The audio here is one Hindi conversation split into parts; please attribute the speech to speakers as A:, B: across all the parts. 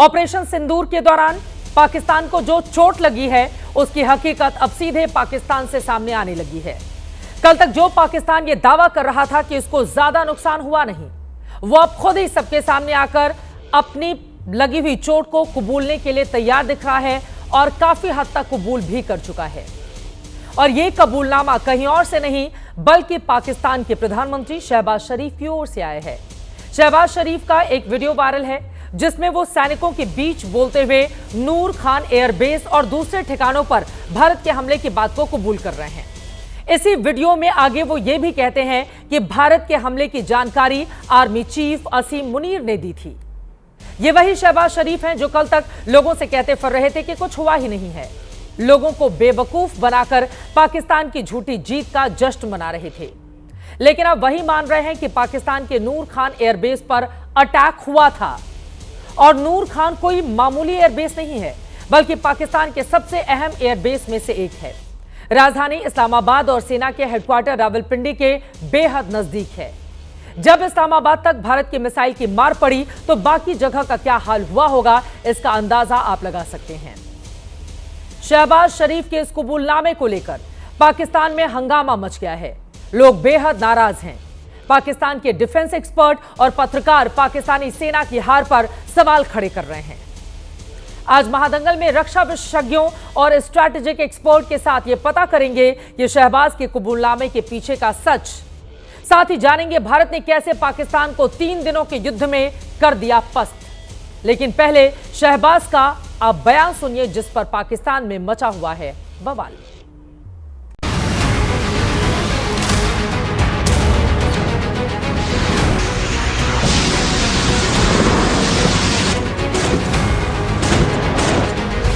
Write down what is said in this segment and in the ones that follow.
A: ऑपरेशन सिंदूर के दौरान पाकिस्तान को जो चोट लगी है उसकी हकीकत अब सीधे पाकिस्तान से सामने आने लगी है। कल तक जो पाकिस्तान यह दावा कर रहा था कि इसको ज्यादा नुकसान हुआ नहीं, वो अब खुद ही सबके सामने आकर अपनी लगी हुई चोट को कबूलने के लिए तैयार दिख रहा है और काफी हद तक कबूल भी कर चुका है। और यह कबूलनामा कहीं और से नहीं बल्कि पाकिस्तान के प्रधानमंत्री शहबाज शरीफ की ओर से आया है। शहबाज शरीफ का एक वीडियो वायरल है जिसमें वो सैनिकों के बीच बोलते हुए नूर खान एयरबेस और दूसरे ठिकानों पर भारत के हमले की बात को कबूल कर रहे हैं। इसी वीडियो में आगे वो ये भी कहते हैं कि भारत के हमले की जानकारी आर्मी चीफ असीम मुनीर ने दी थी। ये वही शहबाज शरीफ हैं जो कल तक लोगों से कहते फिर रहे थे कि कुछ हुआ ही नहीं है, लोगों को बेवकूफ बनाकर पाकिस्तान की झूठी जीत का जश्न मना रहे थे। लेकिन अब वही मान रहे हैं कि पाकिस्तान के नूर खान एयरबेस पर अटैक हुआ था और नूर खान कोई मामूली एयरबेस नहीं है बल्कि पाकिस्तान के सबसे अहम एयरबेस में से एक है। राजधानी इस्लामाबाद और सेना के हेडक्वार्टर रावलपिंडी के बेहद नजदीक है। जब इस्लामाबाद तक भारत की मिसाइल की मार पड़ी तो बाकी जगह का क्या हाल हुआ होगा, इसका अंदाजा आप लगा सकते हैं। शहबाज शरीफ के इस कबूलनामे को लेकर पाकिस्तान में हंगामा मच गया है। लोग बेहद नाराज हैं। पाकिस्तान के डिफेंस एक्सपर्ट और पत्रकार पाकिस्तानी सेना की हार पर सवाल खड़े कर रहे हैं। आज महादंगल में रक्षा विशेषज्ञों और स्ट्रैटेजिक एक्सपर्ट के साथ ये पता करेंगे कि शहबाज के कबूलनामे के पीछे का सच। साथ ही जानेंगे भारत ने कैसे पाकिस्तान को 3 दिनों के युद्ध में कर दिया पस्त। लेकिन पहले शहबाज का आप बयान सुनिए जिस पर पाकिस्तान में मचा हुआ है बवाल।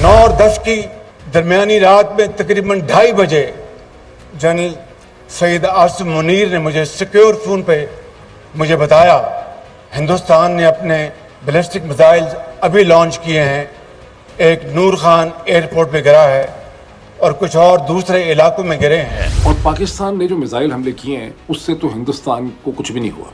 B: नौ और 10 की दरमियानी रात में तकरीबन 2:30 बजे जनरल सईद आसिम मुनीर ने मुझे सिक्योर फोन पे मुझे बताया हिंदुस्तान ने अपने बैलिस्टिक मिसाइल अभी लॉन्च किए हैं, एक नूर खान एयरपोर्ट पे गिरा है और कुछ और दूसरे इलाकों में गिरे हैं।
C: और पाकिस्तान ने जो मिसाइल हमले किए हैं उससे तो हिंदुस्तान को कुछ भी नहीं हुआ।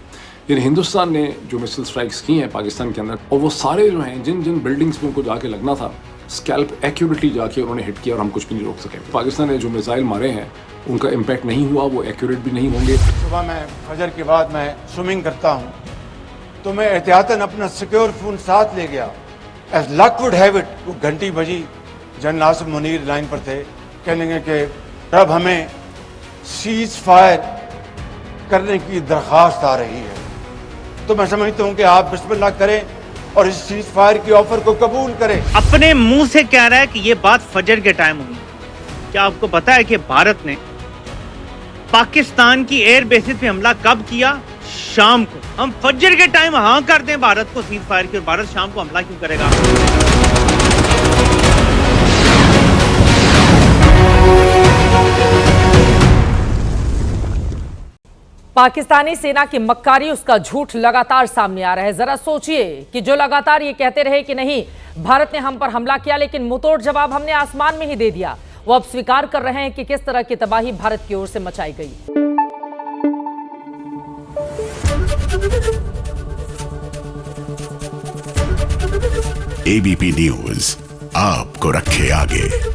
C: यानी हिंदुस्तान ने जो मिसाइल स्ट्राइक्स की हैं पाकिस्तान के अंदर, और वो सारे जो हैं जिन जिन बिल्डिंग्स में उनको जाके लगना था, स्कैल्प एक्यूरेटली जाके उन्होंने हिट किया और हम कुछ भी नहीं रोक सके। पाकिस्तान ने जो मिसाइल मारे हैं उनका इम्पैक्ट नहीं हुआ, वो एक्यूरेट भी नहीं होंगे।
B: सुबह मैं फजर के बाद मैं स्विमिंग करता हूँ तो मैं एहतियातन अपना सिक्योर फोन साथ ले गया। As luck would have it, वो घंटी बजी, जनरल आसिम मुनीर लाइन पर थे, कहने कि अब हमें सीज फायर करने की दरख्वास्त आ रही है। तो मैं समझता हूँ कि आप बिस्मिल्लाह करें और इस सीज फायर की ऑफर को कबूल करें।
D: अपने मुंह से कह रहा है कि ये बात फजर के टाइम हुई। क्या आपको पता है कि भारत ने पाकिस्तान की एयर बेसिस पे हमला कब किया? शाम को। हम फजर के टाइम हाँ कर दें भारत को सीज फायर की, और भारत शाम को हमला क्यों करेगा?
A: पाकिस्तानी सेना की मक्कारी, उसका झूठ लगातार सामने आ रहा है। जरा सोचिए कि जो लगातार ये कहते रहे कि नहीं भारत ने हम पर हमला किया लेकिन मुंहतोड़ जवाब हमने आसमान में ही दे दिया, वो अब स्वीकार कर रहे हैं कि किस तरह की तबाही भारत की ओर से मचाई गई।
E: एबीपी न्यूज आपको रखे आगे।